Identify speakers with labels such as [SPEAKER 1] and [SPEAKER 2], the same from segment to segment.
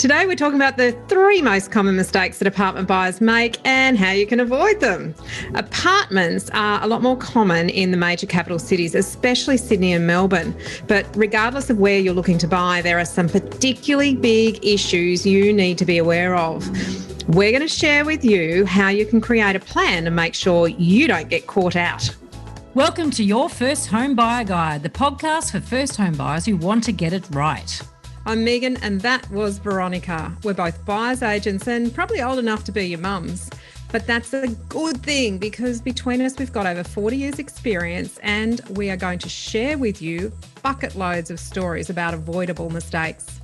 [SPEAKER 1] Today we're talking about the 3 most common mistakes that apartment buyers make and how you can avoid them. Apartments are a lot more common in the major capital cities, especially Sydney and Melbourne. But regardless of where you're looking to buy, there are some particularly big issues you need to be aware of. We're going to share with you how you can create a plan and make sure you don't get caught out.
[SPEAKER 2] Welcome to Your First Home Buyer Guide, the podcast for first home buyers who want to get it right.
[SPEAKER 1] I'm Megan and that was Veronica. We're both buyers agents and probably old enough to be your mums. But that's a good thing because between us we've got over 40 years experience and we are going to share with you bucket loads of stories about avoidable mistakes.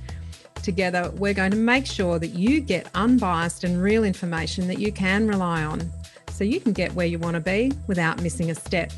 [SPEAKER 1] Together we're going to make sure that you get unbiased and real information that you can rely on so you can get where you want to be without missing a step.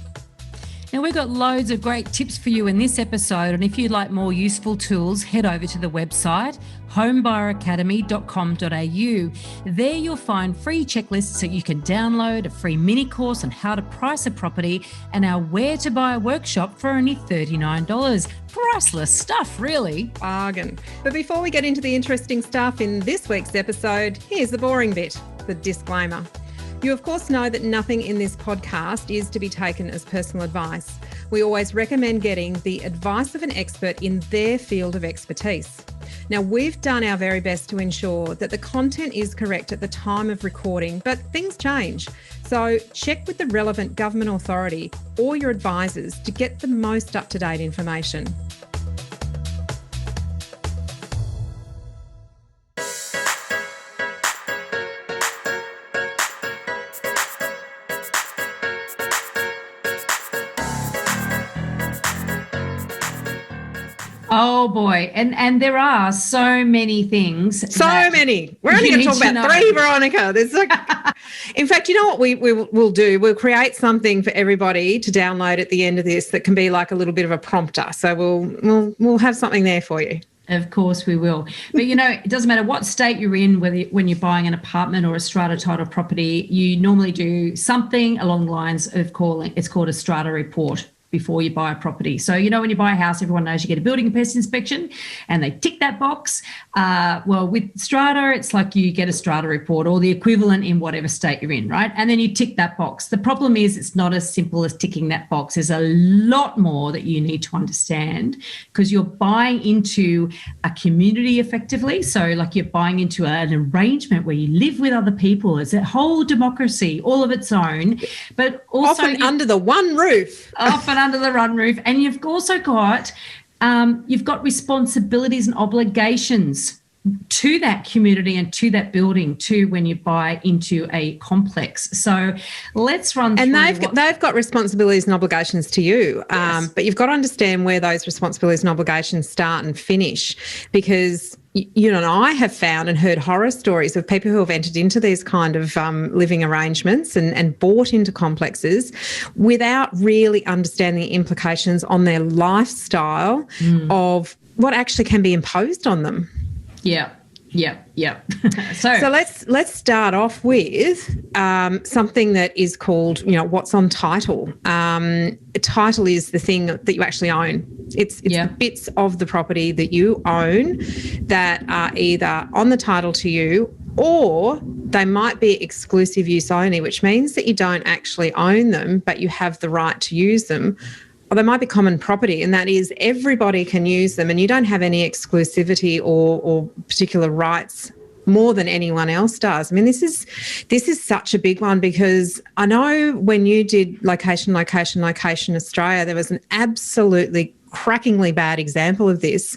[SPEAKER 2] Now, we've got loads of great tips for you in this episode, and if you'd like more useful tools, head over to the website homebuyeracademy.com.au. There you'll find free checklists that you can download, a free mini course on how to price a property, and our Where to Buy workshop for only $39. Priceless stuff, really.
[SPEAKER 1] Bargain. But before we get into the interesting stuff in this week's episode, here's the boring bit, the disclaimer. You, of course, know that nothing in this podcast is to be taken as personal advice. We always recommend getting the advice of an expert in their field of expertise. Now, we've done our very best to ensure that the content is correct at the time of recording, but things change. So check with the relevant government authority or your advisors to get the most up-to-date information.
[SPEAKER 2] Oh boy, and there are so many things.
[SPEAKER 1] So many. We're only going to talk about 3, Veronica. There's like, in fact, you know what we'll do? We'll create something for everybody to download at the end of this that can be like a little bit of a prompter. So we'll have something there for you.
[SPEAKER 2] Of course we will. But, you know, it doesn't matter what state you're in, when you're buying an apartment or a strata title property, you normally do something along the lines of it's called a strata report before you buy a property. So, you know, when you buy a house, everyone knows you get a building and pest inspection and they tick that box. Well, with strata, it's like you get a strata report or the equivalent in whatever state you're in, right? And then you tick that box. The problem is it's not as simple as ticking that box. There's a lot more that you need to understand because you're buying into a community effectively. So like you're buying into an arrangement where you live with other people. It's a whole democracy all of its own, but also
[SPEAKER 1] often under the one roof.
[SPEAKER 2] Often under the one roof. And you've also got responsibilities and obligations to that community and to that building too when you buy into a complex. So let's run through.
[SPEAKER 1] And they've got responsibilities and obligations to you, yes. But you've got to understand where those responsibilities and obligations start and finish, because you know, and I have found and heard horror stories of people who have entered into these kind of living arrangements and bought into complexes without really understanding the implications on their lifestyle of what actually can be imposed on them.
[SPEAKER 2] Yeah. So
[SPEAKER 1] let's start off with something that is called, you know, what's on title. A title is the thing that you actually own. It's the bits of the property that you own that are either on the title to you or they might be exclusive use only, which means that you don't actually own them, but you have the right to use them. Or they might be common property, and that is everybody can use them and you don't have any exclusivity or particular rights more than anyone else does. I mean, this is such a big one because I know when you did Location Australia, there was an absolutely crackingly bad example of this.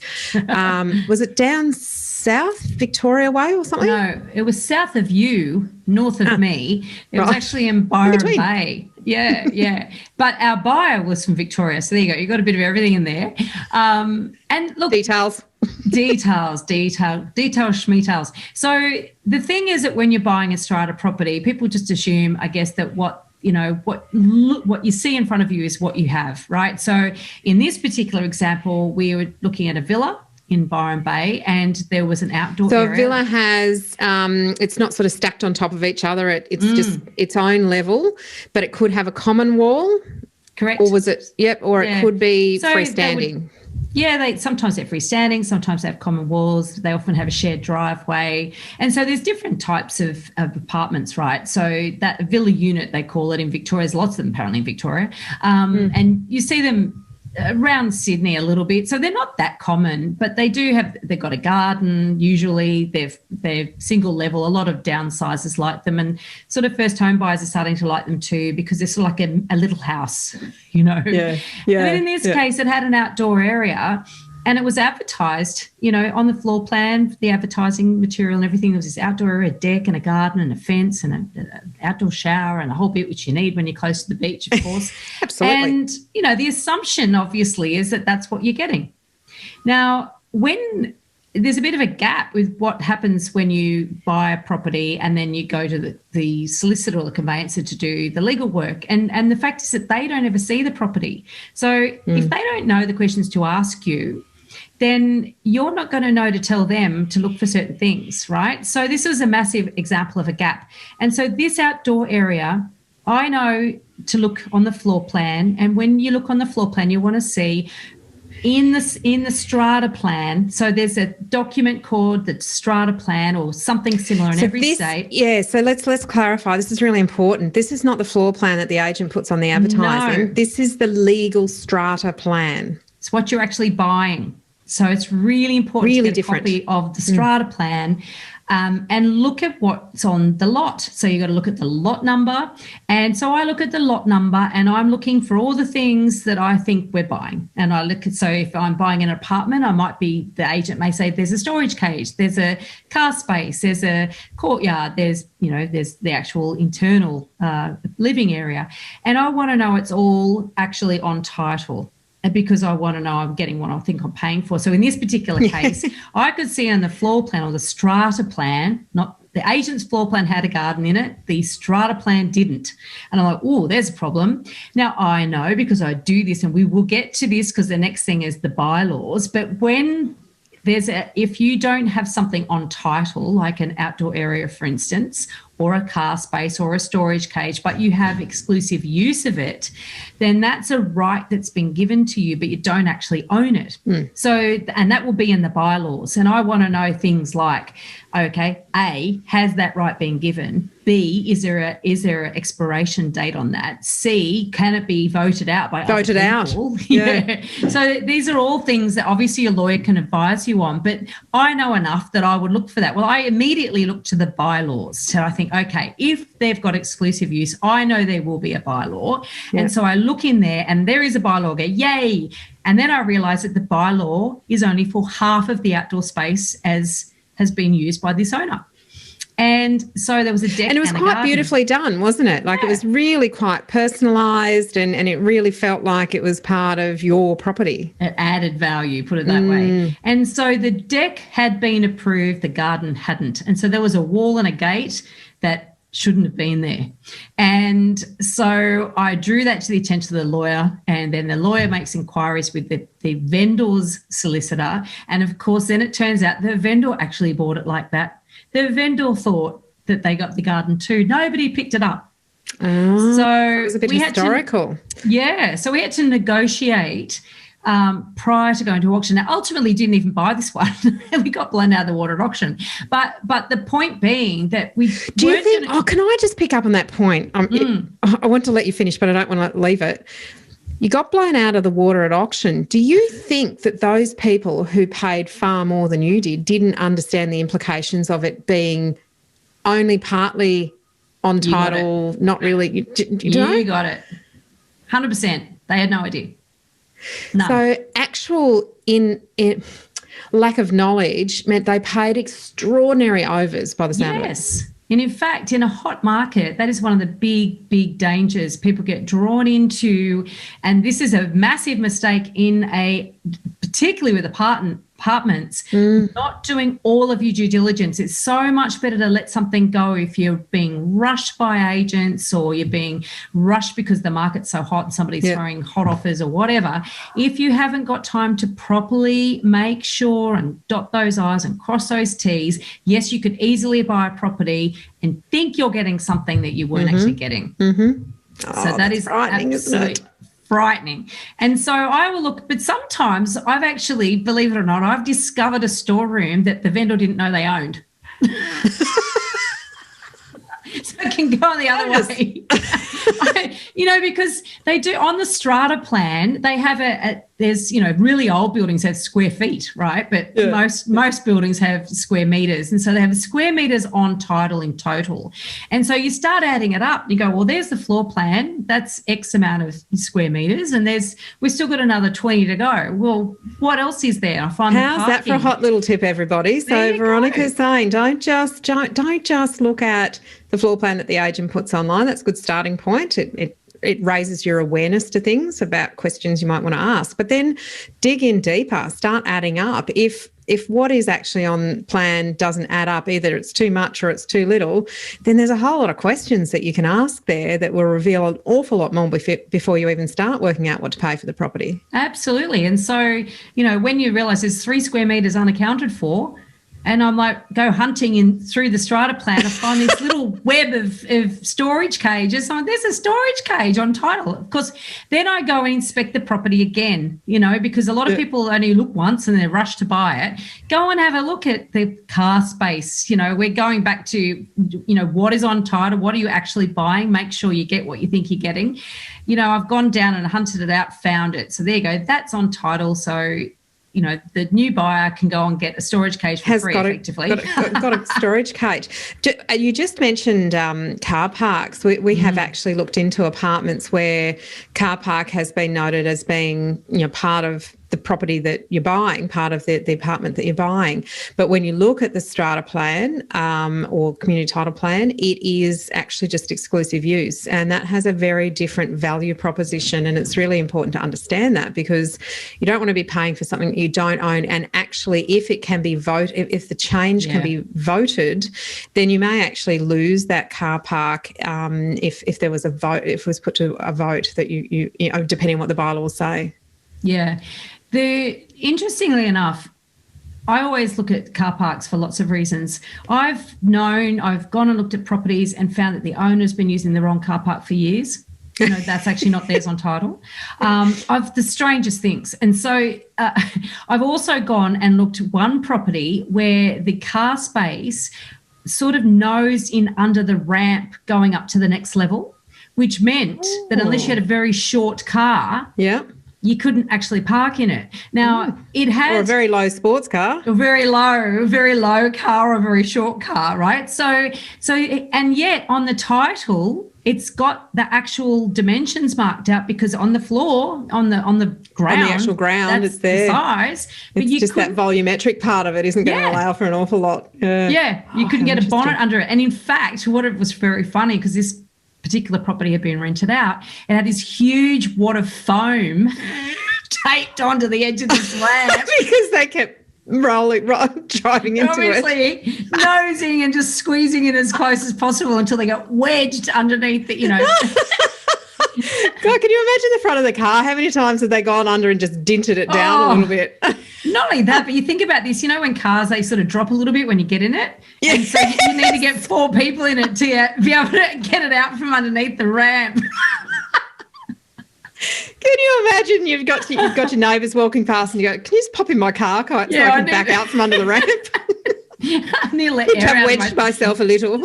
[SPEAKER 1] Was it down south, Victoria Way or something?
[SPEAKER 2] No, it was south of you, north of me. It was actually in Byron Bay. Yeah. But our buyer was from Victoria. So there you go. You got a bit of everything in there. And look.
[SPEAKER 1] Details,
[SPEAKER 2] schmeetails. So the thing is that when you're buying a strata property, people just assume, I guess, that what you see in front of you is what you have, right? So in this particular example, we were looking at a villa in Byron Bay and there was an outdoor area.
[SPEAKER 1] So a villa has, it's not sort of stacked on top of each other. It's just its own level, but it could have a common wall.
[SPEAKER 2] Correct.
[SPEAKER 1] Or was it, or it could be freestanding.
[SPEAKER 2] Yeah, sometimes they're freestanding, sometimes they have common walls. They often have a shared driveway. And so there's different types of apartments, right? So that villa unit, they call it in Victoria, there's lots of them apparently in Victoria. And you see them around Sydney a little bit. So they're not that common, but they've got a garden usually. They're single level. A lot of downsizers like them, and sort of first home buyers are starting to like them too, because it's sort of like a little house, you know.
[SPEAKER 1] Yeah.
[SPEAKER 2] And in this case, it had an outdoor area, and it was advertised, you know, on the floor plan, the advertising material and everything. There was this outdoor area, a deck and a garden and a fence and an outdoor shower and a whole bit, which you need when you're close to the beach, of course.
[SPEAKER 1] Absolutely.
[SPEAKER 2] And, you know, the assumption obviously is that that's what you're getting. Now, when there's a bit of a gap with what happens when you buy a property and then you go to the solicitor or the conveyancer to do the legal work. And the fact is that they don't ever see the property. So if they don't know the questions to ask you, then you're not going to know to tell them to look for certain things, right? So this is a massive example of a gap. And so this outdoor area, I know to look on the floor plan. And when you look on the floor plan, you want to see in the strata plan. So there's a document called the strata plan or something similar in every state.
[SPEAKER 1] Yeah, so let's clarify. This is really important. This is not the floor plan that the agent puts on the advertising.
[SPEAKER 2] No.
[SPEAKER 1] This is the legal strata plan.
[SPEAKER 2] It's what you're actually buying. So it's really important to get a copy of the strata plan and look at what's on the lot. So you've got to look at the lot number. And so I look at the lot number and I'm looking for all the things that I think we're buying. And I look at, so if I'm buying an apartment, the agent may say there's a storage cage, there's a car space, there's a courtyard, there's the actual internal living area. And I want to know it's all actually on title, because I want to know I'm getting what I think I'm paying for. So in this particular case, I could see on the floor plan or the strata plan, not the agent's floor plan had a garden in it, the strata plan didn't. And I'm like, oh, there's a problem. Now I know because I do this, and we will get to this because the next thing is the bylaws. But when if you don't have something on title, like an outdoor area, for instance, or a car space or a storage cage, but you have exclusive use of it, then that's a right that's been given to you, but you don't actually own it. So, and that will be in the bylaws. And I want to know things like, okay, A, has that right been given? B, is there an expiration date on that? C, can it be voted out by other people?
[SPEAKER 1] Yeah.
[SPEAKER 2] So these are all things that obviously a lawyer can advise you on, but I know enough that I would look for that. Well, I immediately look to the bylaws. So I think, okay, if they've got exclusive use, I know there will be a bylaw. Yeah. And so I look in there and there is a bylaw, I go, yay. And then I realise that the bylaw is only for half of the outdoor space as has been used by this owner. And so there was a deck,
[SPEAKER 1] and it was quite beautifully done, wasn't it? Like, it was really quite personalised, and it really felt like it was part of your property.
[SPEAKER 2] It added value, put it that way. And so the deck had been approved, the garden hadn't. And so there was a wall and a gate that shouldn't have been there. And so I drew that to the attention of the lawyer, and then the lawyer makes inquiries with the vendor's solicitor. And of course, then it turns out the vendor actually bought it like that. The vendor thought that they got the garden too. Nobody picked it up.
[SPEAKER 1] Oh,
[SPEAKER 2] so
[SPEAKER 1] it was a bit historical.
[SPEAKER 2] So we had to negotiate prior to going to auction. Now, ultimately didn't even buy this one. We got blown out of the water at auction. But the point being that we
[SPEAKER 1] do you think, can I just pick up on that point? I want to let you finish, but I don't want to leave it. You got blown out of the water at auction. Do you think that those people who paid far more than you didn't understand the implications of it being only partly on title, not really? You
[SPEAKER 2] got it. 100%. They had no idea. No.
[SPEAKER 1] So actual in lack of knowledge meant they paid extraordinary overs by the sound of it.
[SPEAKER 2] Yes. And in fact, in a hot market, that is one of the big, big dangers people get drawn into. And this is a massive mistake particularly with apartments, not doing all of your due diligence. It's so much better to let something go if you're being rushed by agents, or you're being rushed because the market's so hot and somebody's throwing hot offers or whatever. If you haven't got time to properly make sure and dot those I's and cross those T's, yes, you could easily buy a property and think you're getting something that you weren't actually getting.
[SPEAKER 1] So
[SPEAKER 2] that is
[SPEAKER 1] frightening, isn't it?
[SPEAKER 2] frightening. And so I will look, but sometimes I've actually, believe it or not, I've discovered a storeroom that the vendor didn't know they owned. So it can go the other way. Because they do on the strata plan, they have there's, really old buildings have square feet, right? But most buildings have square meters. And so they have square meters on title in total. And so you start adding it up. You go, well, there's the floor plan. That's X amount of square meters. And we've still got another 20 to go. Well, what else is there? I find
[SPEAKER 1] how's that for a hot little tip, everybody? So Veronica's saying, don't just look at the floor plan that the agent puts online. That's a good starting point. It raises your awareness to things about questions you might want to ask. But then dig in deeper, start adding up. If what is actually on plan doesn't add up, either it's too much or it's too little, then there's a whole lot of questions that you can ask there that will reveal an awful lot more before you even start working out what to pay for the property.
[SPEAKER 2] Absolutely. And so, when you realise there's 3 square metres unaccounted for, and I'm like, go hunting through the strata plan, I find this little web of storage cages. I'm like, there's a storage cage on title. Of course, then I go and inspect the property again, because a lot of people only look once and they're rushed to buy it. Go and have a look at the car space. We're going back to, what is on title? What are you actually buying? Make sure you get what you think you're getting. I've gone down and hunted it out, found it. So there you go. That's on title. So the new buyer can go and get a storage cage for free, effectively.
[SPEAKER 1] Got a storage cage. You just mentioned car parks. We have actually looked into apartments where car park has been noted as being, part of the property that you're buying, part of the apartment that you're buying. But when you look at the strata plan or community title plan, it is actually just exclusive use, and that has a very different value proposition. And it's really important to understand that, because you don't want to be paying for something that you don't own. And actually, if it can be voted, if the change can be voted, then you may actually lose that car park if there was a vote, if it was put to a vote that you depending on what the bylaws say.
[SPEAKER 2] Yeah. Interestingly enough, I always look at car parks for lots of reasons. I've gone and looked at properties and found that the owner's been using the wrong car park for years. That's actually not theirs on title. Of the strangest things. And so I've also gone and looked at one property where the car space sort of nosed in under the ramp going up to the next level, which meant that unless you had a very short car, you couldn't actually park in it. Now, it had... Or
[SPEAKER 1] a very low sports car.
[SPEAKER 2] A very low car or a very short car, right? So, and yet on the title, it's got the actual dimensions marked out, because on the floor, on the ground...
[SPEAKER 1] On the actual ground,
[SPEAKER 2] that's
[SPEAKER 1] it's there.
[SPEAKER 2] The size. But
[SPEAKER 1] it's just that volumetric part of it isn't going to allow for an awful lot.
[SPEAKER 2] Yeah, you couldn't get a bonnet under it. And in fact, what it was very funny, because this particular property had been rented out, it had this huge wad of foam taped onto the edge of this lamp
[SPEAKER 1] because they kept driving into
[SPEAKER 2] obviously nosing and just squeezing it as close as possible until they got wedged underneath it,
[SPEAKER 1] God, can you imagine the front of the car? How many times have they gone under and just dinted it down a little bit?
[SPEAKER 2] Not only that, but you think about this, when cars, they sort of drop a little bit when you get in it. Yeah. And so you need to get 4 people in it to be able to get it out from underneath the ramp.
[SPEAKER 1] Can you imagine you've got your neighbours walking past and you go, can you just pop in my car so I can back out from under the ramp?
[SPEAKER 2] I need to let air out
[SPEAKER 1] wedged myself a little.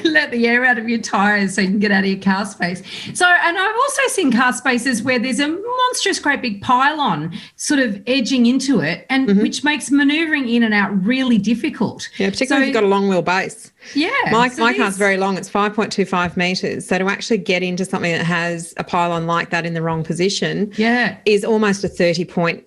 [SPEAKER 2] Let the air out of your tyres so you can get out of your car space. So, and I've also seen car spaces where there's a monstrous great big pylon sort of edging into it, and which makes manoeuvring in and out really difficult.
[SPEAKER 1] Yeah, particularly if you've got a long wheel base.
[SPEAKER 2] Yeah.
[SPEAKER 1] My car's very long. It's 5.25 metres. So to actually get into something that has a pylon like that in the wrong position is almost a 30-point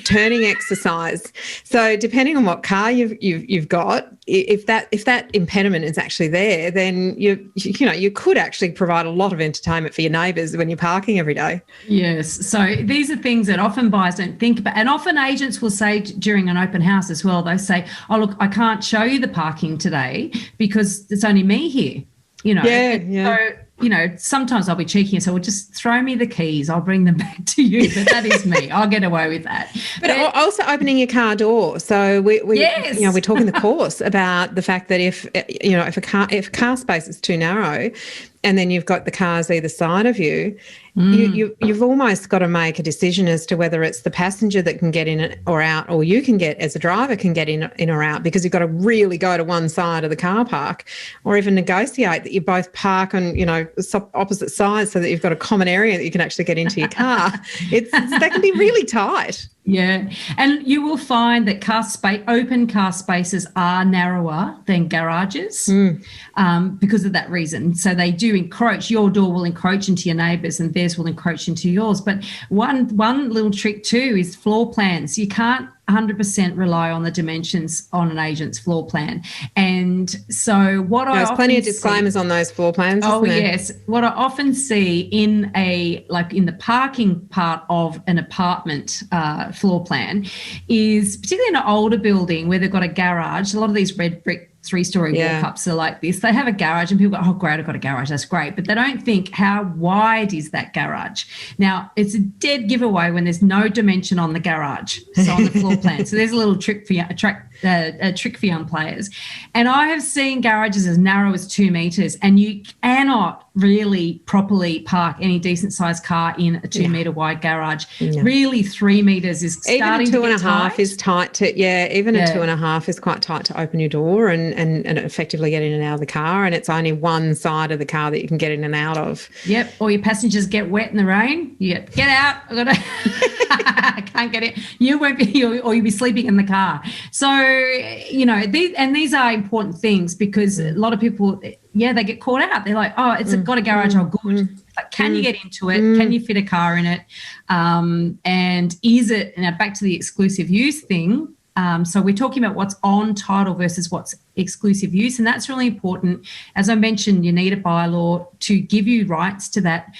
[SPEAKER 1] turning exercise. So depending on what car you've got, if that impediment is actually there, then you could actually provide a lot of entertainment for your neighbours when you're parking every day.
[SPEAKER 2] Yes. So these are things that often buyers don't think about, and often agents will say during an open house as well. They say, "Oh, look, I can't show you the parking today because it's only me here." So, sometimes I'll be cheeky and say, well, just throw me the keys. I'll bring them back to you. But that is me. I'll get away with that.
[SPEAKER 1] But also opening your car door. So we're talking the course about the fact that if car space is too narrow, and then you've got the cars either side of you, you've almost got to make a decision as to whether it's the passenger that can get in or out, or you can get, as a driver, can get in or out, because you've got to really go to one side of the car park, or even negotiate that you both park on, opposite sides so that you've got a common area that you can actually get into your car. That can be really tight.
[SPEAKER 2] Yeah, and you will find that open car spaces are narrower than garages because of that reason. So they do encroach. Your door will encroach into your neighbours, and theirs will encroach into yours. But one little trick too is floor plans. You can't 100% rely on the dimensions on an agent's floor plan. And so
[SPEAKER 1] there's plenty of disclaimers on those floor plans.
[SPEAKER 2] Oh, yes. What I often see in the parking part of an apartment floor plan is, particularly in an older building where they've got a garage, a lot of these red brick 3-story walk-ups are like this. They have a garage and people go, oh, great, I've got a garage. That's great. But they don't think, how wide is that garage? Now, it's a dead giveaway when there's no dimension on the garage, so on the floor plan. So there's a little trick for young players. And I have seen garages as narrow as 2 metres, and you cannot really properly park any decent-sized car in a 2-metre wide garage. Yeah. Really, 3 metres is starting to get tight.
[SPEAKER 1] Even a 2.5 is tight to, a 2.5 is quite tight to open your door and effectively get in and out of the car, and it's only one side of the car that you can get in and out of.
[SPEAKER 2] Yep, or your passengers get wet in the rain. You get out. I can't get it. You won't be, or you'll be sleeping in the car. So, these are important things, because a lot of people, they get caught out. They're like, oh, it's got a garage, oh, good. Like, can you get into it? Can you fit a car in it? And is it, now back to the exclusive use thing, so we're talking about what's on title versus what's exclusive use, and that's really important. As I mentioned, you need a bylaw to give you rights to that.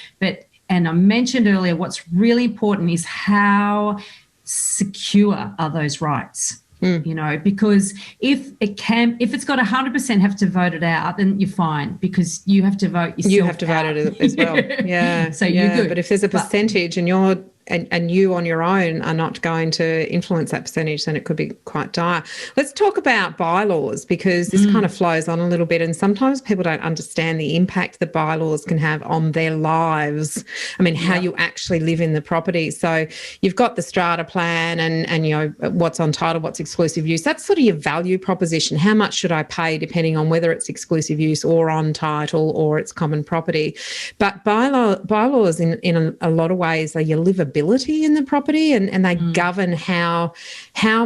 [SPEAKER 2] And I mentioned earlier, what's really important is how secure are those rights. Because if it's got 100% have to vote it out, then you're fine, because you have to vote yourself.
[SPEAKER 1] You have to vote it as well. Yeah.
[SPEAKER 2] So you're good.
[SPEAKER 1] But if there's a percentage and you're and you on your own are not going to influence that percentage, then it could be quite dire. Let's talk about bylaws, because this kind of flows on a little bit, and sometimes people don't understand the impact that bylaws can have on their lives. I mean, how you actually live in the property. So you've got the strata plan and what's on title, what's exclusive use. That's sort of your value proposition. How much should I pay depending on whether it's exclusive use or on title or it's common property? But bylaws in a lot of ways are your livability in the property, and they govern how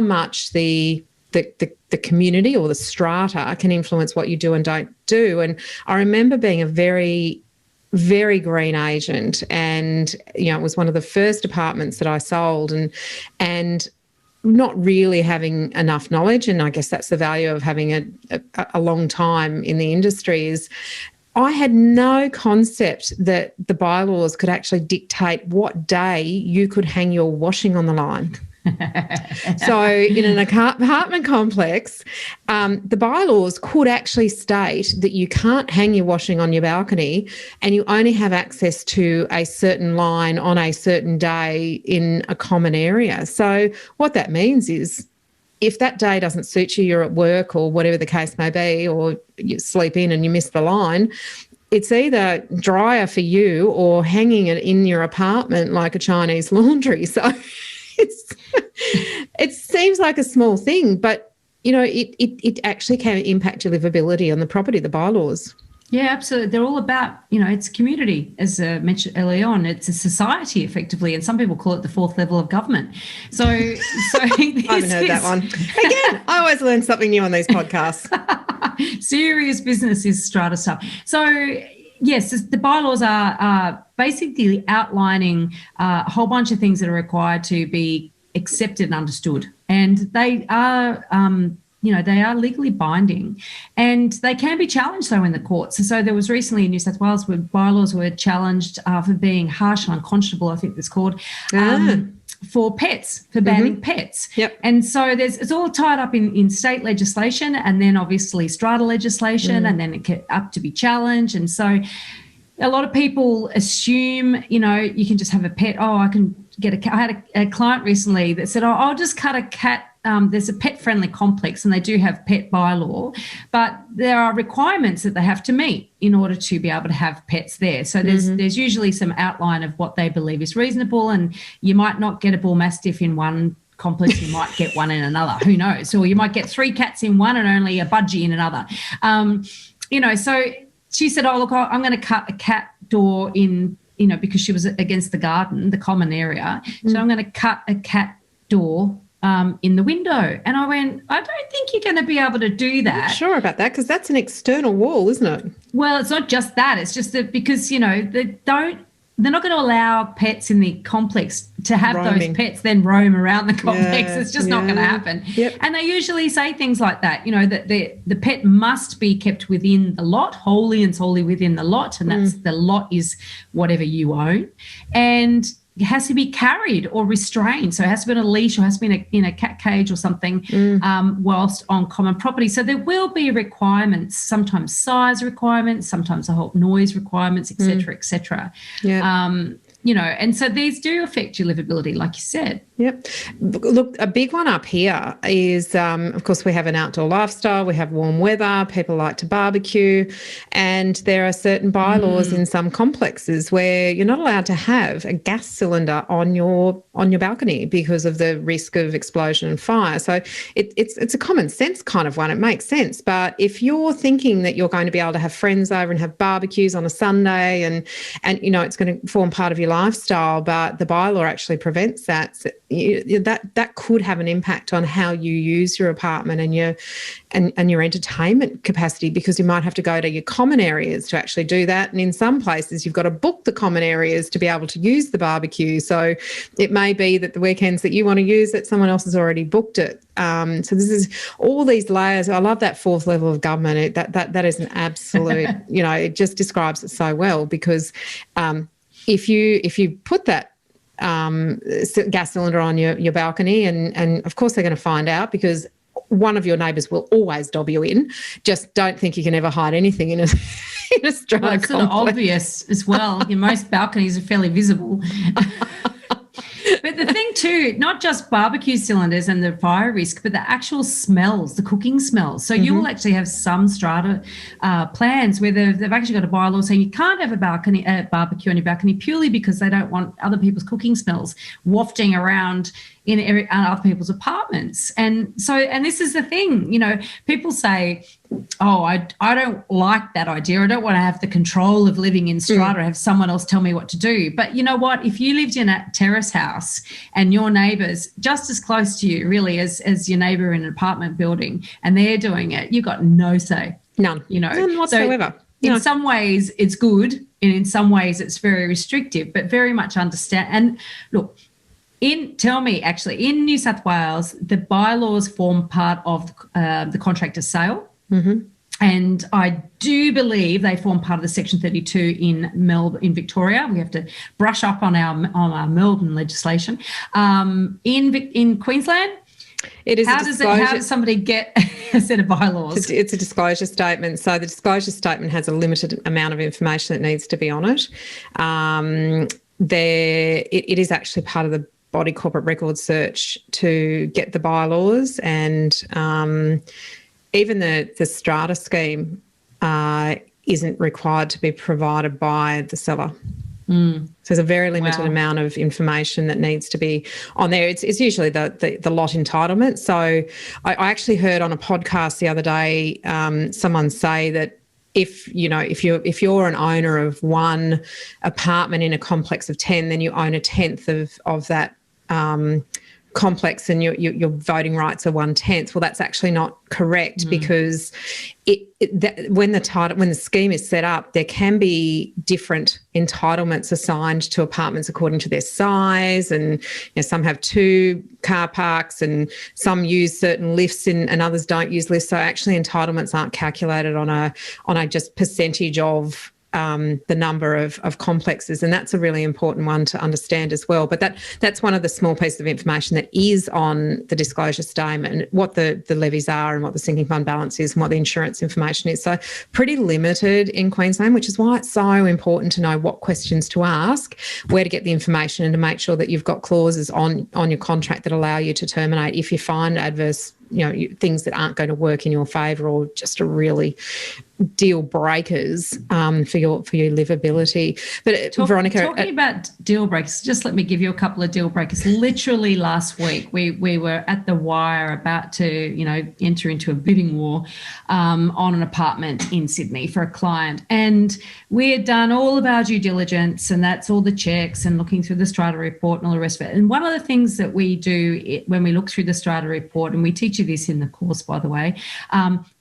[SPEAKER 1] much the community or the strata can influence what you do and don't do. And I remember being a very, very green agent, and it was one of the first apartments that I sold, and not really having enough knowledge, and I guess that's the value of having a long time in the industry, is I had no concept that the bylaws could actually dictate what day you could hang your washing on the line. So in an apartment complex, the bylaws could actually state that you can't hang your washing on your balcony, and you only have access to a certain line on a certain day in a common area. So what that means is, if that day doesn't suit you, you're at work or whatever the case may be, or you sleep in and you miss the line, it's either drier for you or hanging it in your apartment like a Chinese laundry. So it seems like a small thing, but, it actually can impact your livability on the property, the bylaws.
[SPEAKER 2] Yeah, absolutely. They're all about, it's community, as mentioned earlier on. It's a society, effectively, and some people call it the fourth level of government. So I
[SPEAKER 1] haven't heard that one. Again, I always learn something new on these podcasts.
[SPEAKER 2] Serious business is strata stuff. So, yes, the bylaws are basically outlining a whole bunch of things that are required to be accepted and understood, and they are they are legally binding, and they can be challenged, though, in the courts. So there was recently in New South Wales where bylaws were challenged for being harsh and unconscionable, I think it's called, for pets, for banning pets.
[SPEAKER 1] Yep.
[SPEAKER 2] And so it's all tied up in state legislation, and then obviously strata legislation, and then it gets up to be challenged. And so a lot of people assume, you can just have a pet. Oh, I can get a cat. I had a client recently that said, oh, I'll just cut a cat there's a pet-friendly complex and they do have pet bylaw, but there are requirements that they have to meet in order to be able to have pets there. So there's usually some outline of what they believe is reasonable, and you might not get a bull mastiff in one complex, you might get one in another, who knows, or you might get 3 cats in one and only a budgie in another. So she said, oh, look, I'm going to cut a cat door in, because she was against the garden, the common area. So I'm going to cut a cat door in the window. And I went, I don't think you're going to be able to do that.
[SPEAKER 1] I'm not sure about that, because that's an external wall, isn't it?
[SPEAKER 2] Well, it's not just that. It's just that because, they're not going to allow pets in the complex to have those pets then roam around the complex. It's just not going to happen.
[SPEAKER 1] Yep.
[SPEAKER 2] And they usually say things like that, that the pet must be kept within the lot, wholly and solely within the lot, and that's the lot is whatever you own. And it has to be carried or restrained. So it has to be on a leash or has to be in a cat cage or something whilst on common property. So there will be requirements, sometimes size requirements, sometimes the whole noise requirements, et cetera, et cetera.
[SPEAKER 1] Yeah.
[SPEAKER 2] And so these do affect your livability, like you said.
[SPEAKER 1] Yep. Look, a big one up here is, of course, we have an outdoor lifestyle, we have warm weather, people like to barbecue, and there are certain bylaws in some complexes where you're not allowed to have a gas cylinder on your balcony because of the risk of explosion and fire. So it's a common sense kind of one. It makes sense. But if you're thinking that you're going to be able to have friends over and have barbecues on a Sunday and it's going to form part of your lifestyle, but the bylaw actually prevents that, so that could have an impact on how you use your apartment and your entertainment capacity, because you might have to go to your common areas to actually do that. And in some places, you've got to book the common areas to be able to use the barbecue. So it may be that the weekends that you want to use it, someone else has already booked it. So this is all these layers. I love that 4th level of government. That is an absolute, it just describes it so well, because if you put that gas cylinder on your balcony, and of course they're going to find out, because one of your neighbours will always dob you in. Just don't think you can ever hide anything in a strata complex.
[SPEAKER 2] It's sort of obvious as well. Most balconies are fairly visible. But the thing too, not just barbecue cylinders and the fire risk, but the actual smells, the cooking smells. So you will actually have some strata plans where they've actually got a bylaw saying you can't have a barbecue on your balcony purely because they don't want other people's cooking smells wafting around in other people's apartments. And this is the thing, people say, oh, I don't like that idea. I don't want to have the control of living in strata or have someone else tell me what to do. But you know what? If you lived in a terrace house and your neighbour's just as close to you really as your neighbour in an apartment building and they're doing it, you've got no say.
[SPEAKER 1] None. None whatsoever.
[SPEAKER 2] So in some ways it's good and in some ways it's very restrictive, but very much understand. And look, in New South Wales, the bylaws form part of the contractor sale. And I do believe they form part of the Section 32 in Melbourne, in Victoria. We have to brush up on our Melbourne legislation. In Queensland,
[SPEAKER 1] it is.
[SPEAKER 2] How does somebody get a set of bylaws?
[SPEAKER 1] It's a disclosure statement. So the disclosure statement has a limited amount of information that needs to be on it. It is actually part of the body corporate record search to get the bylaws, and even the strata scheme isn't required to be provided by the seller. So there's a very limited amount of information that needs to be on there. It's usually the lot entitlement. So I actually heard on a podcast the other day someone say that if you're an owner of one apartment in a complex of 10, then you own a tenth of that complex, and your voting rights are 1/10. Well, that's actually not correct, because when the scheme is set up, there can be different entitlements assigned to apartments according to their size, and some have 2 car parks, and some use certain lifts and others don't use lifts. So actually, entitlements aren't calculated on a just percentage of the number of complexes, and that's a really important one to understand as well. But that's one of the small pieces of information that is on the disclosure statement, what the levies are and what the sinking fund balance is and what the insurance information is. So pretty limited in Queensland, which is why it's so important to know what questions to ask, where to get the information, and to make sure that you've got clauses on your contract that allow you to terminate if you find adverse, things that aren't going to work in your favour or just are really deal breakers for your livability. But Veronica,
[SPEAKER 2] talking about deal breakers, just let me give you a couple of deal breakers. Literally last week, we were at the wire about to enter into a bidding war on an apartment in Sydney for a client, and we had done all of our due diligence, and that's all the checks and looking through the strata report and all the rest of it. And one of the things that we do when we look through the strata report, and we teach you this in the course, by the way,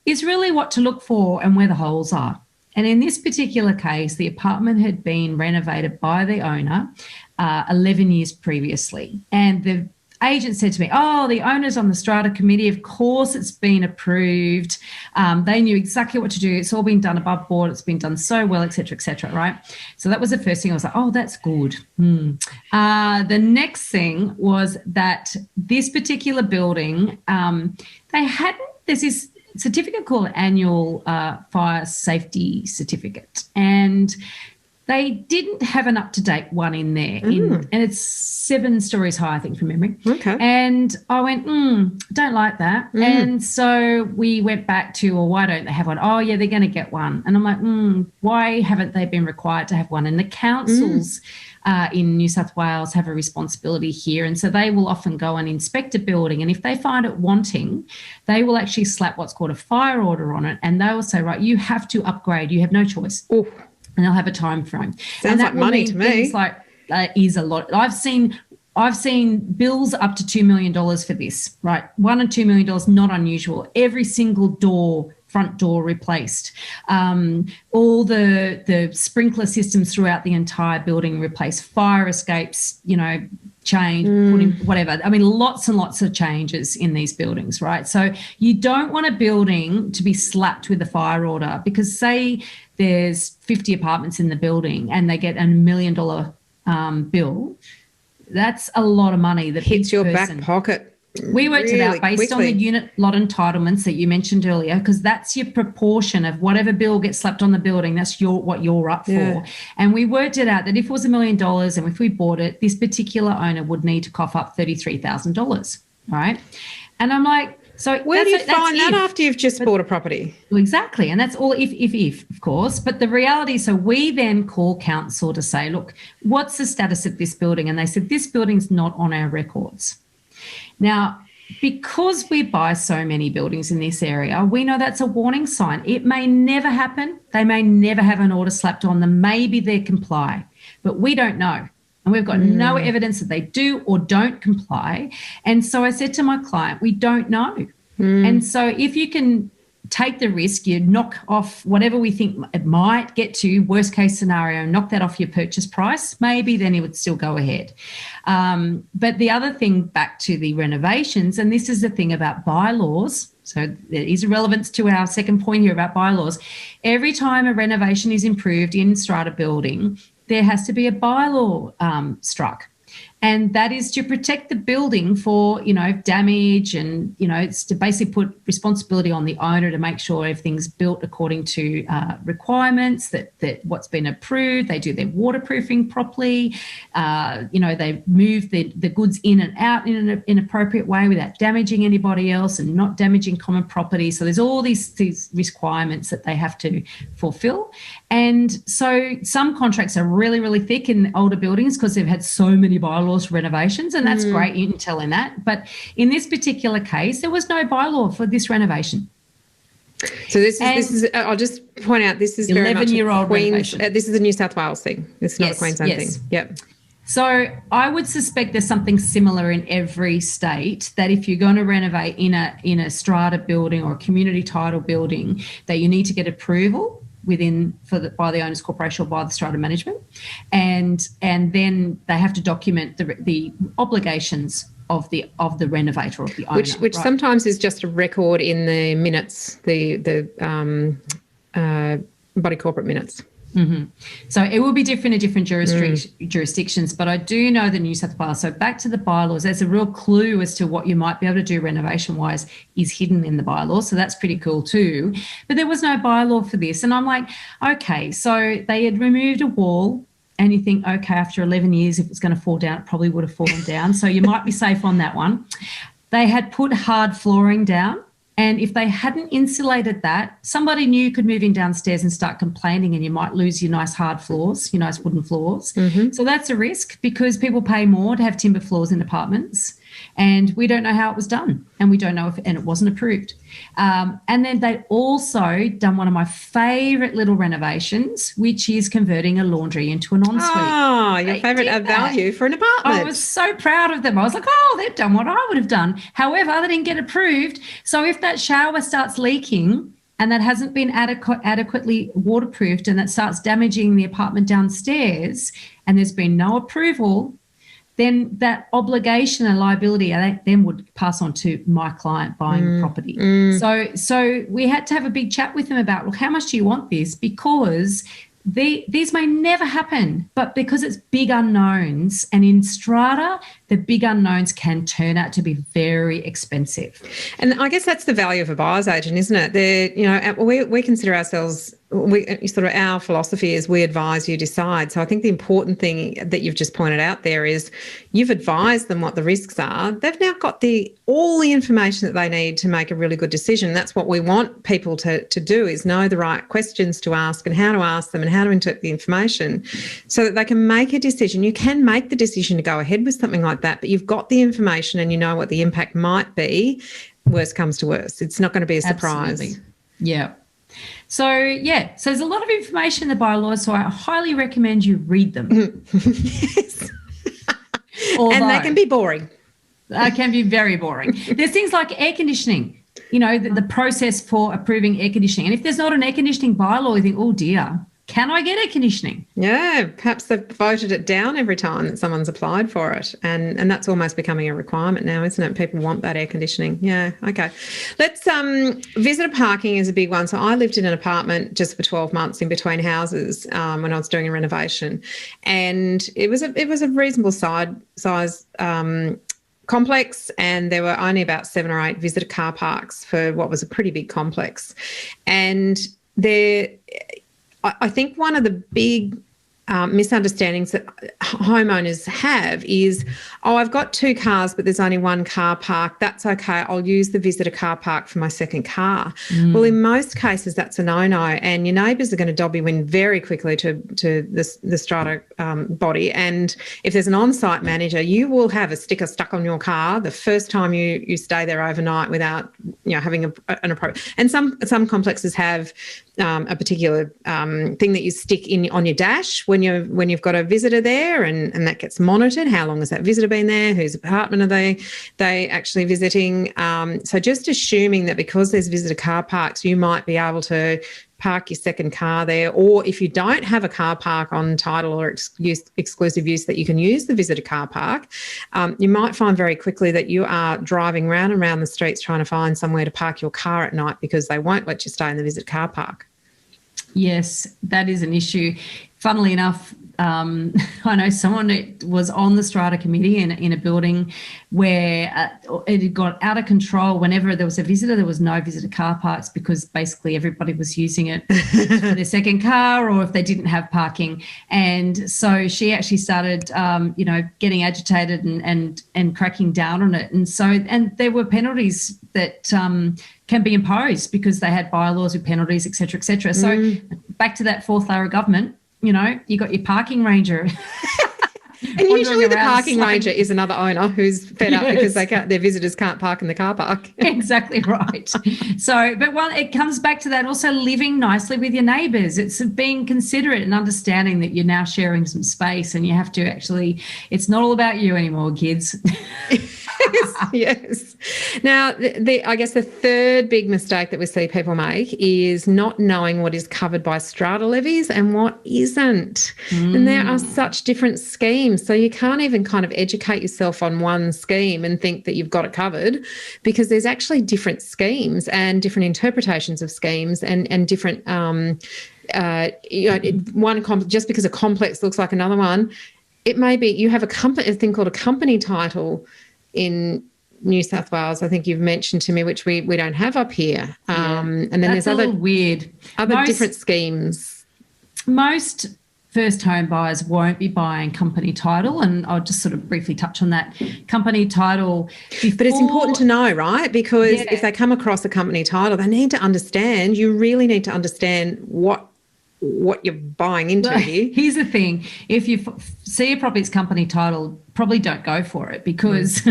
[SPEAKER 2] is really what to look for and where the holes are. And in this particular case, the apartment had been renovated by the owner 11 years previously. And the agent said to me, the owner's on the strata committee. Of course, it's been approved. They knew exactly what to do. It's all been done above board. It's been done so well, et cetera, right? So that was the first thing. I was like, that's good. The next thing was that this particular building, there's this certificate called annual fire safety certificate, and they didn't have an up-to-date one in there, and it's 7 stories high, I think, from memory.
[SPEAKER 1] Okay.
[SPEAKER 2] And I went, don't like that. And so we went back to, why don't they have one? Oh, yeah, they're going to get one. And I'm like, why haven't they been required to have one? And the councils in New South Wales have a responsibility here, and so they will often go and inspect a building, and if they find it wanting, they will actually slap what's called a fire order on it, and they will say, right, you have to upgrade, you have no choice.
[SPEAKER 1] Ooh.
[SPEAKER 2] And they'll have a time frame.
[SPEAKER 1] Sounds like money to me.
[SPEAKER 2] Things like is a lot. I've seen bills up to $2 million for this, right? $1 and $2 million, not unusual. Every single front door replaced. All the sprinkler systems throughout the entire building replaced. Fire escapes, change, put in whatever. I mean, lots and lots of changes in these buildings, right? So you don't want a building to be slapped with a fire order, because say there's 50 apartments in the building and they get $1 million bill. That's a lot of money that
[SPEAKER 1] hits your back pocket.
[SPEAKER 2] We worked it out based on the unit lot entitlements that you mentioned earlier, because that's your proportion of whatever bill gets slapped on the building. That's what you're up for. And we worked it out that if it was $1 million and if we bought it, this particular owner would need to cough up $33,000, right? And I'm like, so
[SPEAKER 1] where do you find that after you've just bought a property?
[SPEAKER 2] Well, exactly. And that's all if, of course. But the reality, so we then call council to say, look, what's the status of this building? And they said, this building's not on our records. Now, because we buy so many buildings in this area, we know that's a warning sign. It may never happen. They may never have an order slapped on them. Maybe they comply, but we don't know. And we've got no evidence that they do or don't comply. And so I said to my client, we don't know. And so if you can take the risk, you knock off whatever we think it might get to, worst case scenario, knock that off your purchase price, maybe then it would still go ahead. But the other thing, back to the renovations, and this is the thing about bylaws, so there is a relevance to our second point here about bylaws. Every time a renovation is improved in strata building, there has to be a bylaw struck. And that is to protect the building for, damage, and, it's to basically put responsibility on the owner to make sure everything's built according to requirements, that what's been approved, they do their waterproofing properly, they move the goods in and out in an appropriate way without damaging anybody else and not damaging common property. So there's all these requirements that they have to fulfill. And so some contracts are really, really thick in older buildings because they've had so many bylaws renovations, and that's great intel in that. But in this particular case, there was no bylaw for this renovation.
[SPEAKER 1] So this is I'll just point out, this is very much
[SPEAKER 2] 11-year-old
[SPEAKER 1] Queens. This is a New South Wales thing. It's not a Queensland thing. Yep.
[SPEAKER 2] So I would suspect there's something similar in every state, that if you're going to renovate in a strata building or a community title building, that you need to get approval by the owner's corporation or by the strata management, and then they have to document the obligations of the renovator, of the owner,
[SPEAKER 1] which right? Sometimes is just a record in the minutes, the body corporate minutes.
[SPEAKER 2] So it will be different in different jurisdictions, but I do know the New South Wales. So back to the bylaws, there's a real clue as to what you might be able to do renovation-wise is hidden in the bylaws. So that's pretty cool too. But there was no bylaw for this. And I'm like, okay, so they had removed a wall and you think, okay, after 11 years, if it's going to fall down, it probably would have fallen down. So you might be safe on that one. They had put hard flooring down. And if they hadn't insulated that, somebody new could move in downstairs and start complaining and you might lose your nice hard floors, your nice wooden floors. So that's a risk because people pay more to have timber floors in apartments and we don't know how it was done and we don't know if and it wasn't approved. And then they'd also done one of my favourite little renovations, which is converting a laundry into an ensuite.
[SPEAKER 1] Oh, your favourite add value for an apartment.
[SPEAKER 2] I was so proud of them. I was like, oh, they've done what I would have done. However, they didn't get approved. So if that shower starts leaking and that hasn't been adequately waterproofed and that starts damaging the apartment downstairs and there's been no approval, then that obligation and liability then would pass on to my client buying property. So we had to have a big chat with them about, look, how much do you want this? Because these may never happen, but because it's big unknowns, and in strata, the big unknowns can turn out to be very expensive.
[SPEAKER 1] And I guess that's the value of a buyer's agent, isn't it? We consider ourselves, our philosophy is we advise, you decide. So I think the important thing that you've just pointed out there is you've advised them what the risks are. They've now got all the information that they need to make a really good decision. That's what we want people to do, is know the right questions to ask and how to ask them and how to interpret the information so that they can make a decision. You can make the decision to go ahead with something like that, but you've got the information and you know what the impact might be. Worst comes to worst. It's not going to be a surprise.
[SPEAKER 2] Absolutely. Yeah. So there's a lot of information in the bylaws, so I highly recommend you read them.
[SPEAKER 1] Yes. And they can be boring.
[SPEAKER 2] They can be very boring. There's things like air conditioning, the process for approving air conditioning. And if there's not an air conditioning bylaw, you think, oh dear, can I get air conditioning?
[SPEAKER 1] Yeah, perhaps they've voted it down every time that someone's applied for it. And that's almost becoming a requirement now, isn't it? People want that air conditioning. Yeah, okay. Let's visitor parking is a big one. So I lived in an apartment just for 12 months in between houses when I was doing a renovation. And it was a reasonable size complex, and there were only about 7 or 8 visitor car parks for what was a pretty big complex. And I think one of the big misunderstandings that homeowners have is, I've got 2 cars, but there's only 1 car park. That's okay. I'll use the visitor car park for my second car. Well, in most cases, that's a no-no, and your neighbours are going to dob you in very quickly to the strata body. And if there's an on-site manager, you will have a sticker stuck on your car the first time you stay there overnight without having an approach. And some complexes have a particular thing that you stick on your dash when you've got a visitor there, and that gets monitored. How long has that visitor been there? Whose apartment are they actually visiting? So just assuming that because there's visitor car parks, you might be able to park your second car there, or if you don't have a car park on title or exclusive use that you can use the visitor car park, you might find very quickly that you are driving round and round the streets trying to find somewhere to park your car at night because they won't let you stay in the visitor car park.
[SPEAKER 2] Yes, that is an issue. Funnily enough, I know someone that was on the strata committee in a building where it had got out of control. Whenever there was a visitor, there was no visitor car parks because basically everybody was using it for their second car, or if they didn't have parking. And so she actually started, getting agitated and cracking down on it. And there were penalties that can be imposed because they had bylaws with penalties, et cetera, et cetera. So back to that fourth layer of government. You got your parking ranger.
[SPEAKER 1] And usually the parking ranger is another owner who's fed up because their visitors can't park in the car park.
[SPEAKER 2] Exactly right. So, but it comes back to that also living nicely with your neighbours. It's being considerate and understanding that you're now sharing some space, and you have to actually, it's not all about you anymore, kids.
[SPEAKER 1] Yes. Now, I guess the third big mistake that we see people make is not knowing what is covered by strata levies and what isn't. And there are such different schemes. So you can't even kind of educate yourself on one scheme and think that you've got it covered, because there's actually different schemes and different interpretations of schemes and different just because a complex looks like another one, it may be you have a thing called a company title in New South Wales. I think you've mentioned to me, which we don't have up here. And then
[SPEAKER 2] there's other
[SPEAKER 1] different schemes.
[SPEAKER 2] Most first home buyers won't be buying company title, and I'll just sort of briefly touch on that. Company title
[SPEAKER 1] but it's important to know, right? Because if they come across a company title, they need to understand, you really need to understand what you're buying into here.
[SPEAKER 2] Here's the thing. If you see a property's company title, probably don't go for it, because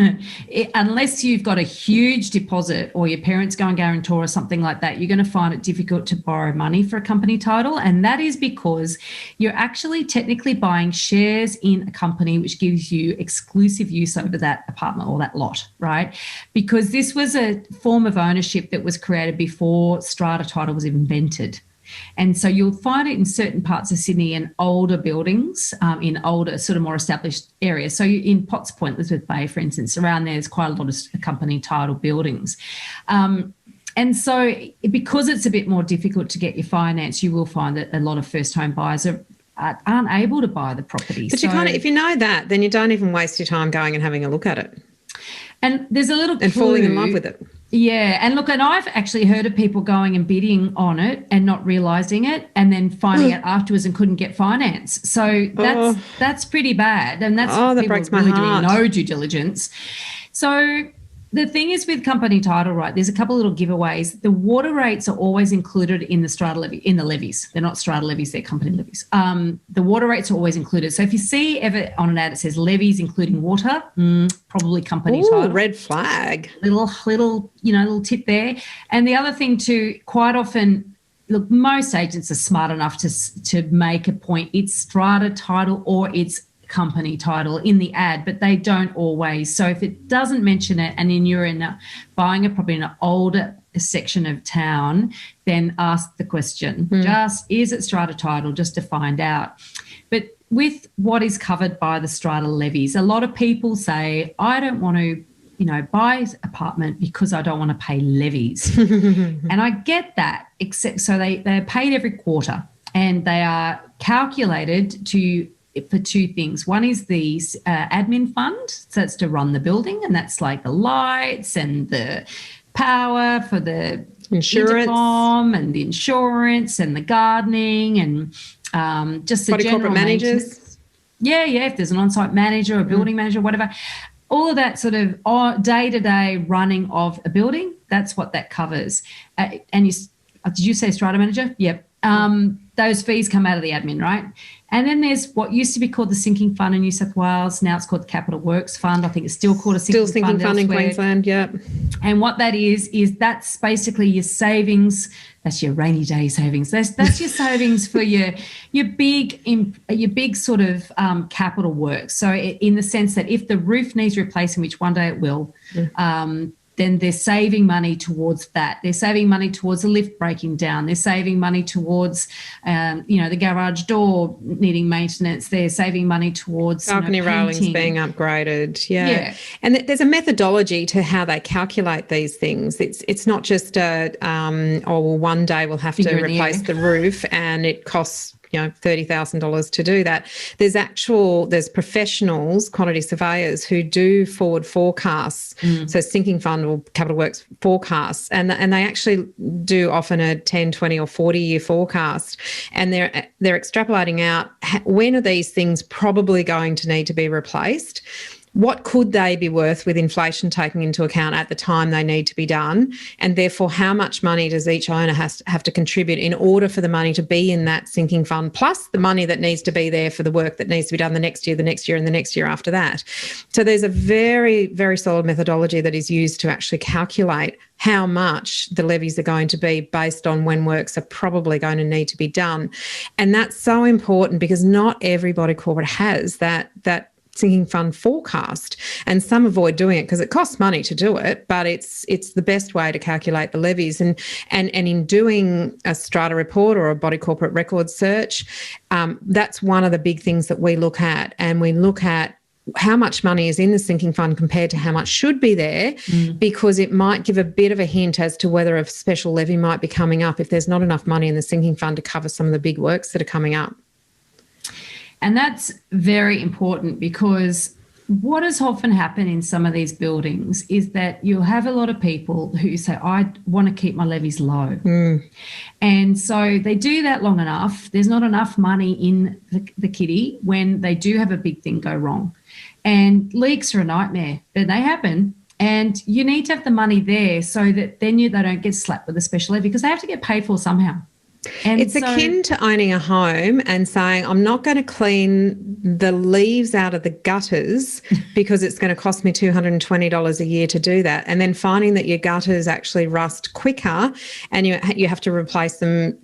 [SPEAKER 2] unless you've got a huge deposit or your parents go and guarantor or something like that, you're going to find it difficult to borrow money for a company title. And that is because you're actually technically buying shares in a company which gives you exclusive use over that apartment or that lot, right? Because this was a form of ownership that was created before strata title was invented. And so you'll find it in certain parts of Sydney and older buildings, in older sort of more established areas. So in Potts Point, Elizabeth Bay, for instance, around there's quite a lot of company title buildings. And so because it's a bit more difficult to get your finance, you will find that a lot of first home buyers aren't able to buy the property.
[SPEAKER 1] But if you know that, then you don't even waste your time going and having a look at it.
[SPEAKER 2] And there's a little clue.
[SPEAKER 1] And falling in love with it.
[SPEAKER 2] Yeah. And look, and I've actually heard of people going and bidding on it and not realising it, and then finding out afterwards and couldn't get finance. So that's pretty bad. And that's
[SPEAKER 1] that
[SPEAKER 2] people
[SPEAKER 1] breaks my
[SPEAKER 2] really
[SPEAKER 1] heart.
[SPEAKER 2] doing no due diligence. So the thing is with company title, right, there's a couple of little giveaways. The water rates are always included in the strata levy, in the levies. They're not strata levies, they're company levies. The water rates are always included. So if you see ever on an ad it says levies including water, probably company title.
[SPEAKER 1] Red flag.
[SPEAKER 2] Little tip there. And the other thing too, quite often, look, most agents are smart enough to make a point. It's strata title or it's company title in the ad, but they don't always. So if it doesn't mention it and then you're buying a property in an older section of town, then ask the question, is it strata title, just to find out. But with what is covered by the strata levies, a lot of people say, I don't want to buy an apartment because I don't want to pay levies. And I get that, except so they're paid every quarter, and they are calculated for two things. One is the admin fund, so that's to run the building, and that's like the lights and the power for the
[SPEAKER 1] insurance,
[SPEAKER 2] intercom and the insurance and the gardening and just the general
[SPEAKER 1] corporate managers.
[SPEAKER 2] Yeah, if there's an on-site manager or a building manager, whatever. All of that sort of day-to-day running of a building, that's what that covers. And did you say strata manager? Yep. Those fees come out of the admin, right? And then there's what used to be called the sinking fund in New South Wales. Now it's called the Capital Works Fund. I think it's still called a sinking fund
[SPEAKER 1] in Queensland, yeah.
[SPEAKER 2] And what that is that's basically your savings. That's your rainy day savings. That's your savings for your big sort of capital works. So in the sense that if the roof needs replacing, which one day it will, then they're saving money towards that. They're saving money towards the lift breaking down. They're saving money towards, the garage door needing maintenance. They're saving money towards
[SPEAKER 1] balcony railings being upgraded. Yeah. And there's a methodology to how they calculate these things. It's not just one day we'll have to replace the roof and it costs $30,000 to do that. There's professionals, quantity surveyors who do forward forecasts. So sinking fund or capital works forecasts, and they actually do often a 10, 20 or 40-year forecast, and they're extrapolating out when are these things probably going to need to be replaced. What could they be worth with inflation taken into account at the time they need to be done? And therefore, how much money does each owner have to contribute in order for the money to be in that sinking fund, plus the money that needs to be there for the work that needs to be done the next year, and the next year after that. So there's a very, very solid methodology that is used to actually calculate how much the levies are going to be based on when works are probably going to need to be done. And that's so important because not everybody corporate has that sinking fund forecast, and some avoid doing it because it costs money to do it, but it's the best way to calculate the levies. And in doing a strata report or a body corporate record search, that's one of the big things that we look at, and we look at how much money is in the sinking fund compared to how much should be there, because it might give a bit of a hint as to whether a special levy might be coming up if there's not enough money in the sinking fund to cover some of the big works that are coming up.
[SPEAKER 2] And that's very important, because what has often happened in some of these buildings is that you'll have a lot of people who say, I want to keep my levies low. And so they do that long enough. There's not enough money in the kitty when they do have a big thing go wrong. And leaks are a nightmare, but they happen. And you need to have the money there so that then they don't get slapped with a special levy, because they have to get paid for somehow. And
[SPEAKER 1] it's akin to owning a home and saying, I'm not going to clean the leaves out of the gutters because it's going to cost me $220 a year to do that. And then finding that your gutters actually rust quicker and you have to replace them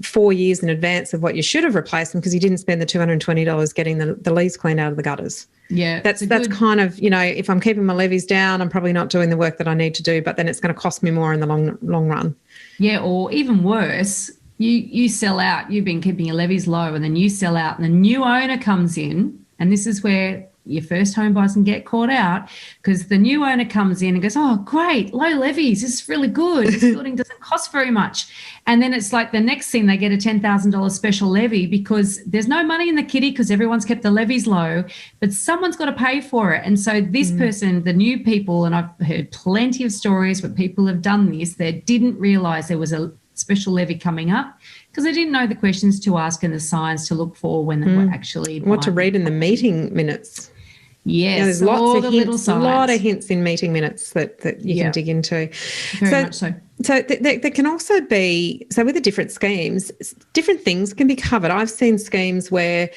[SPEAKER 1] 4 years in advance of what you should have replaced them because you didn't spend the $220 getting the leaves cleaned out of the gutters.
[SPEAKER 2] Yeah.
[SPEAKER 1] That's kind of, if I'm keeping my levies down, I'm probably not doing the work that I need to do, but then it's going to cost me more in the long run. Yeah,
[SPEAKER 2] or even worse, you sell out, you've been keeping your levies low, and then you sell out and the new owner comes in, and this is where your first home buyers can get caught out, because the new owner comes in and goes, oh, great, low levies, this is really good. This building doesn't cost very much. And then it's like the next thing, they get a $10,000 special levy because there's no money in the kitty because everyone's kept the levies low, but someone's got to pay for it. And so this person, the new people, and I've heard plenty of stories where people have done this, they didn't realise there was a special levy coming up because they didn't know the questions to ask and the signs to look for when they were actually
[SPEAKER 1] what to read in the meeting minutes.
[SPEAKER 2] Yes,
[SPEAKER 1] there's lots of hints, a lot of hints in meeting minutes that you can dig into.
[SPEAKER 2] Very much so.
[SPEAKER 1] So there can also be, so with the different schemes, different things can be covered. I've seen schemes where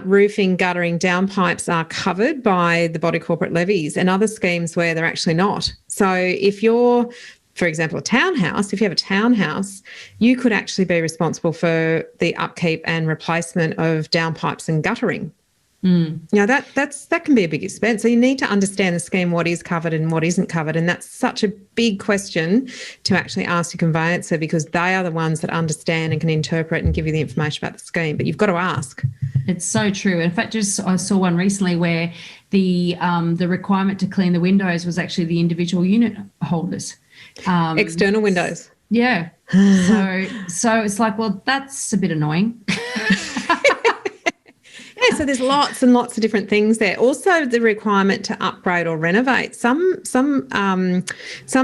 [SPEAKER 1] roofing, guttering, downpipes are covered by the body corporate levies, and other schemes where they're actually not. So if you're, for example, a townhouse, if you have a townhouse, you could actually be responsible for the upkeep and replacement of downpipes and guttering. That can be a big expense. So you need to understand the scheme, what is covered and what isn't covered. And that's such a big question to actually ask your conveyancer, because they are the ones that understand and can interpret and give you the information about the scheme. But you've got to ask.
[SPEAKER 2] It's so true. In fact, I saw one recently where the requirement to clean the windows was actually the individual unit holders.
[SPEAKER 1] External windows.
[SPEAKER 2] Yeah. So it's like, well, that's a bit annoying.
[SPEAKER 1] Yeah, so there's lots and lots of different things there. Also, the requirement to upgrade or renovate. Some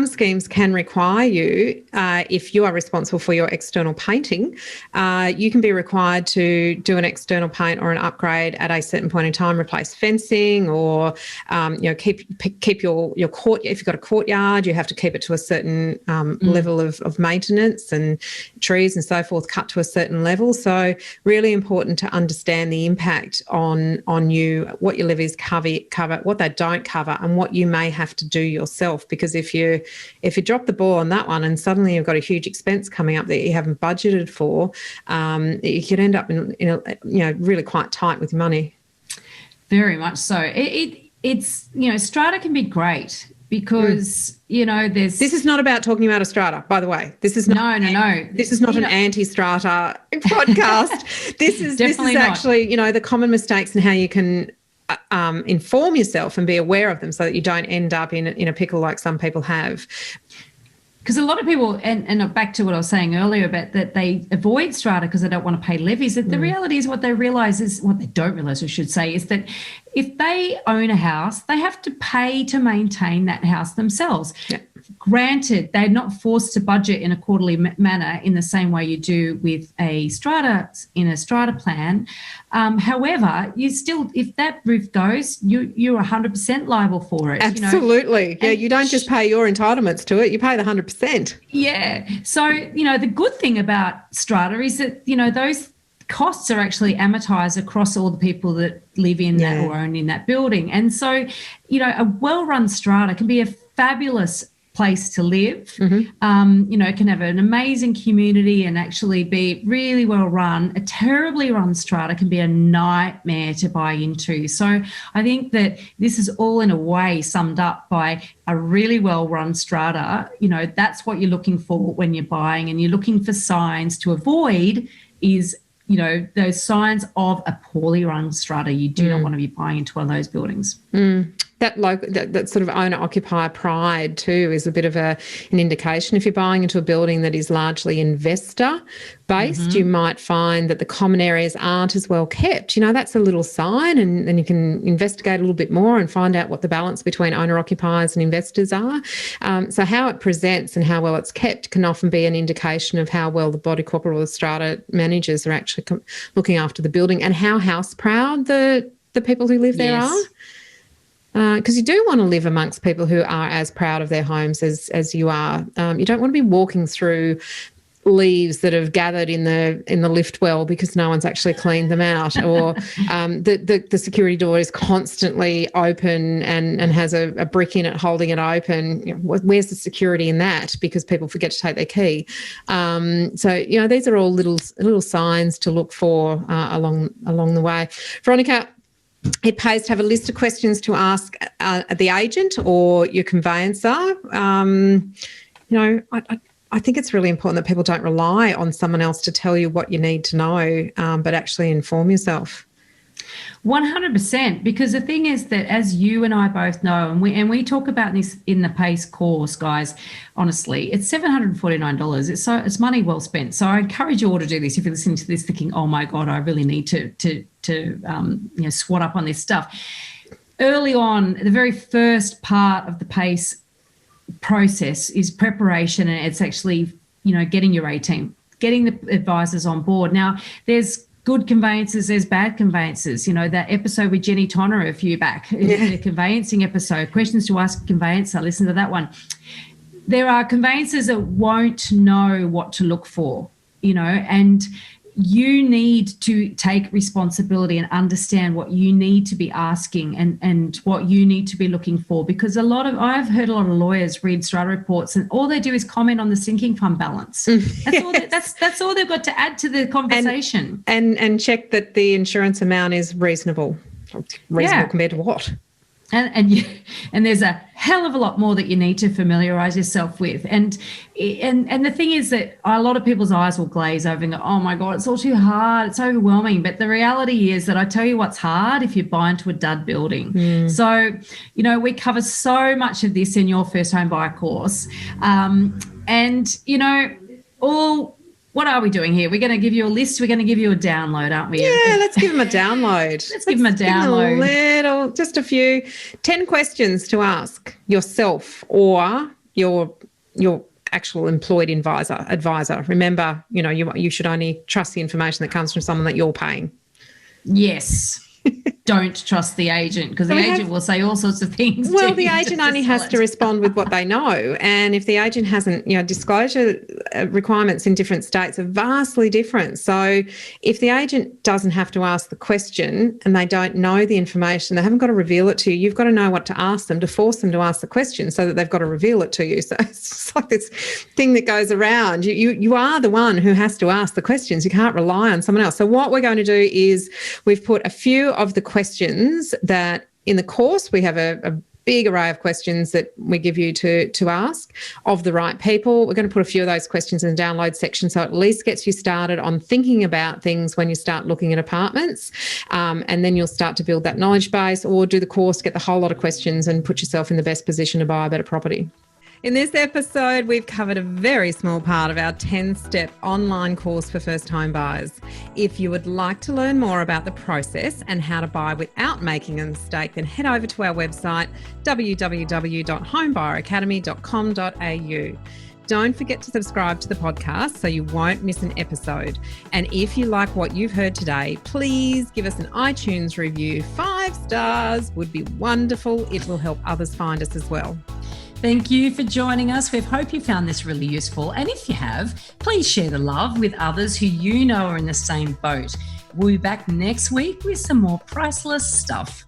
[SPEAKER 1] schemes can require you, if you are responsible for your external painting, you can be required to do an external paint or an upgrade at a certain point in time, replace fencing, or keep your court. If you've got a courtyard, you have to keep it to a certain level of maintenance, and trees and so forth cut to a certain level. So really important to understand the impact on you, what your levies cover, what they don't cover, and what you may have to do yourself. Because if you drop the ball on that one and suddenly you've got a huge expense coming up that you haven't budgeted for, you could end up in really quite tight with money.
[SPEAKER 2] Very much so. It's strata can be great. Because, there's...
[SPEAKER 1] This is not about talking about a strata, by the way. This is not...
[SPEAKER 2] No.
[SPEAKER 1] This is not an anti-strata podcast. This is actually, the common mistakes and how you can inform yourself and be aware of them so that you don't end up in a pickle like some people have.
[SPEAKER 2] Because a lot of people, and back to what I was saying earlier about that they avoid strata because they don't want to pay levies. That the reality is what they don't realise, I should say, is that if they own a house, they have to pay to maintain that house themselves. Yeah. Granted, they're not forced to budget in a quarterly manner in the same way you do with a strata plan. However, you still, if that roof goes, you're 100% liable for it.
[SPEAKER 1] Absolutely. Yeah, you don't just pay your entitlements to it, you pay the 100%.
[SPEAKER 2] Yeah. So, the good thing about strata is that, those costs are actually amortised across all the people that live in that or own in that building. And so, a well-run strata can be a fabulous place to live. It can have an amazing community and actually be really well run. A terribly run strata can be a nightmare to buy into. So I think that this is all in a way summed up by a really well run strata. That's what you're looking for when you're buying, and you're looking for signs to avoid is those signs of a poorly run strata. You do not want to be buying into one of those buildings.
[SPEAKER 1] That sort of owner-occupier pride too is a bit of an indication. If you're buying into a building that is largely investor-based, you might find that the common areas aren't as well kept. That's a little sign, and then you can investigate a little bit more and find out what the balance between owner-occupiers and investors are. So how it presents and how well it's kept can often be an indication of how well the body corporate or the strata managers are actually looking after the building, and how house-proud the people who live there are. Because you do want to live amongst people who are as proud of their homes as you are. You don't want to be walking through leaves that have gathered in the lift well because no one's actually cleaned them out, or the security door is constantly open and has a brick in it holding it open. Where's the security in that? Because people forget to take their key. So these are all little signs to look for along the way. Veronica, it pays to have a list of questions to ask the agent or your conveyancer. I think it's really important that people don't rely on someone else to tell you what you need to know, but actually inform yourself.
[SPEAKER 2] 100%, because the thing is that, as you and I both know, and we talk about this in the PACE course, guys, honestly, it's $749. It's money well spent. So I encourage you all to do this if you're listening to this thinking, oh my God, I really need to swat up on this stuff. Early on, the very first part of the PACE process is preparation, and it's actually, getting your A team, getting the advisors on board. Now, there's good conveyancers, there's bad conveyancers. That episode with Jenny Tonner a few back, the conveyancing episode, questions to ask a conveyancer, listen to that one. There are conveyancers that won't know what to look for, and you need to take responsibility and understand what you need to be asking and what you need to be looking for, because I've heard a lot of lawyers read strata reports and all they do is comment on the sinking fund balance. That's all they've got to add to the conversation.
[SPEAKER 1] And check that the insurance amount is reasonable. Reasonable compared to what?
[SPEAKER 2] And there's a hell of a lot more that you need to familiarise yourself with. And the thing is that a lot of people's eyes will glaze over and go, oh my God, it's all too hard, it's overwhelming. But the reality is that I tell you what's hard if you buy into a dud building. So, we cover so much of this in your first home buyer course. What are we doing here? We're going to give you a list. We're going to give you a download, aren't we?
[SPEAKER 1] Yeah, let's give them a download.
[SPEAKER 2] Let's give them a download.
[SPEAKER 1] Just a few, 10 questions to ask yourself or your actual employed advisor. Remember, you should only trust the information that comes from someone that you're paying.
[SPEAKER 2] Yes. Don't trust the agent, because the agent will say all sorts of things.
[SPEAKER 1] Well, the agent only has to respond with what they know. And if the agent hasn't, disclosure requirements in different states are vastly different. So if the agent doesn't have to ask the question and they don't know the information, they haven't got to reveal it to you. You've got to know what to ask them to force them to ask the question so that they've got to reveal it to you. So it's just like this thing that goes around. You are the one who has to ask the questions. You can't rely on someone else. So what we're going to do is we've put a few of the questions that in the course we have a big array of questions that we give you to ask of the right people. We're going to put a few of those questions in the download section so it at least gets you started on thinking about things when you start looking at apartments, and then you'll start to build that knowledge base, or do the course, get the whole lot of questions and put yourself in the best position to buy a better property. In this episode, we've covered a very small part of our 10-step online course for first home buyers. If you would like to learn more about the process and how to buy without making a mistake, then head over to our website, www.homebuyeracademy.com.au. Don't forget to subscribe to the podcast so you won't miss an episode. And if you like what you've heard today, please give us an iTunes review. 5 stars would be wonderful. It will help others find us as well.
[SPEAKER 2] Thank you for joining us. We hope you found this really useful. And if you have, please share the love with others who you know are in the same boat. We'll be back next week with some more priceless stuff.